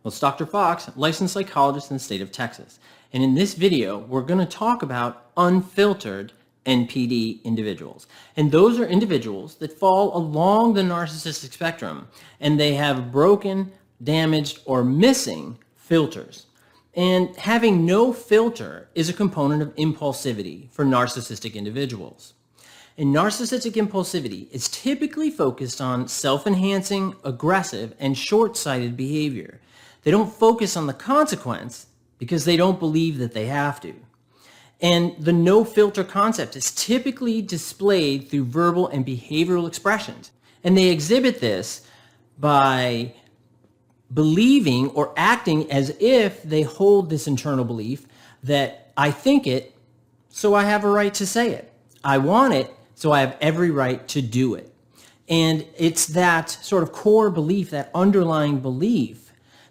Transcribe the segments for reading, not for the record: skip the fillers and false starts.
Well, it's Dr. Fox, licensed psychologist in the state of Texas. And in this video, we're going to talk about unfiltered NPD individuals. And those are individuals that fall along the narcissistic spectrum, and they have broken, damaged, or missing filters. And having no filter is a component of impulsivity for narcissistic individuals. And narcissistic impulsivity is typically focused on self-enhancing, aggressive, and short-sighted behavior. They don't focus on the consequence because they don't believe that they have to. And the no filter concept is typically displayed through verbal and behavioral expressions. And they exhibit this by believing or acting as if they hold this internal belief that I think it, so I have a right to say it. I want it, so I have every right to do it. And it's that sort of core belief, that underlying belief,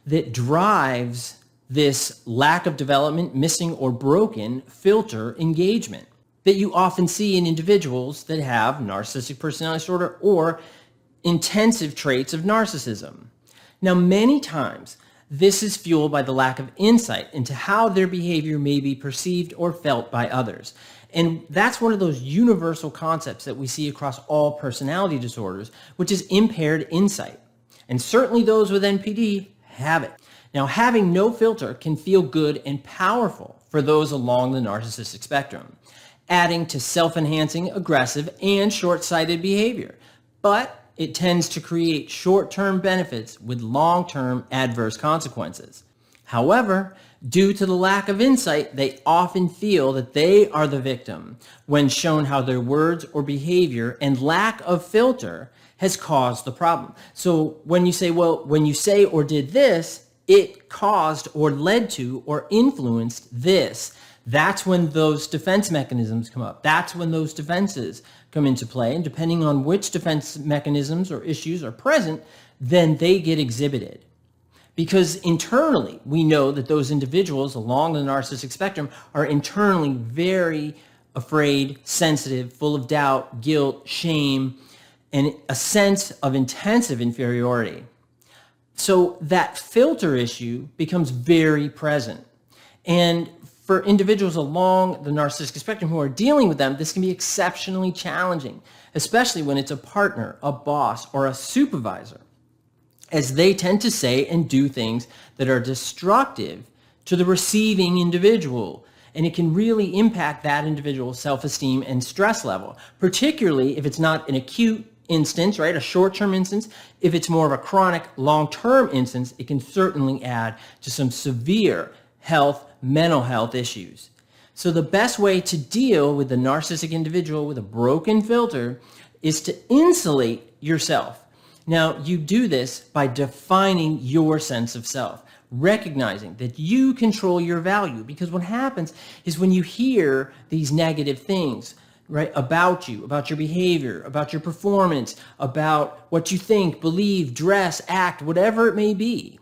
that drives this lack of development, missing or broken filter engagement that you often see in individuals that have narcissistic personality disorder or intensive traits of narcissism. Now, many times, this is fueled by the lack of insight into how their behavior may be perceived or felt by others. And that's one of those universal concepts that we see across all personality disorders, which is impaired insight. And certainly those with NPD have it. Now, having no filter can feel good and powerful for those along the narcissistic spectrum, adding to self-enhancing, aggressive, and short-sighted behavior. But it tends to create short-term benefits with long-term adverse consequences. However, due to the lack of insight, they often feel that they are the victim when shown how their words or behavior and lack of filter has caused the problem. So when you say, well, when you say or did this, it caused or led to or influenced this, that's when those defense mechanisms come up. That's when those defenses come into play. And depending on which defense mechanisms or issues are present, then they get exhibited. Because internally, we know that those individuals along the narcissistic spectrum are internally very afraid, sensitive, full of doubt, guilt, shame, and a sense of intensive inferiority. So that filter issue becomes very present. And for individuals along the narcissistic spectrum who are dealing with them, this can be exceptionally challenging, especially when it's a partner, a boss, or a supervisor, as they tend to say and do things that are destructive to the receiving individual. And it can really impact that individual's self-esteem and stress level, particularly if it's not an acute instance, right? A short-term instance. If it's more of a chronic, long-term instance, it can certainly add to some severe mental health issues. So the best way to deal with the narcissistic individual with a broken filter is to insulate yourself. Now, you do this by defining your sense of self, recognizing that you control your value, because what happens is when you hear these negative things, right, about you, about your behavior, about your performance, about what you think, believe, dress, act, whatever it may be,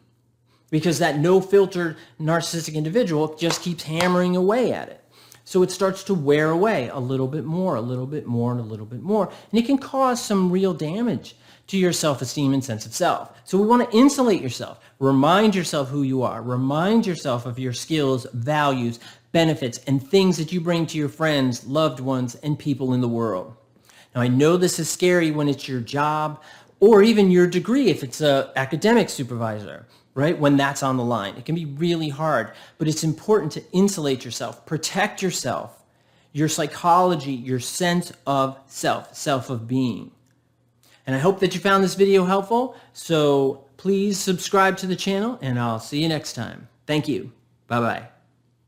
because that no-filter narcissistic individual just keeps hammering away at it. So it starts to wear away a little bit more, a little bit more, and a little bit more. And it can cause some real damage to your self-esteem and sense of self. So we want to insulate yourself. Remind yourself who you are. Remind yourself of your skills, values, benefits, and things that you bring to your friends, loved ones, and people in the world. Now, I know this is scary when it's your job or even your degree if it's an academic supervisor, right? When that's on the line. It can be really hard, but it's important to insulate yourself, protect yourself, your psychology, your sense of self of being. And I hope that you found this video helpful. So please subscribe to the channel and I'll see you next time. Thank you. Bye-bye.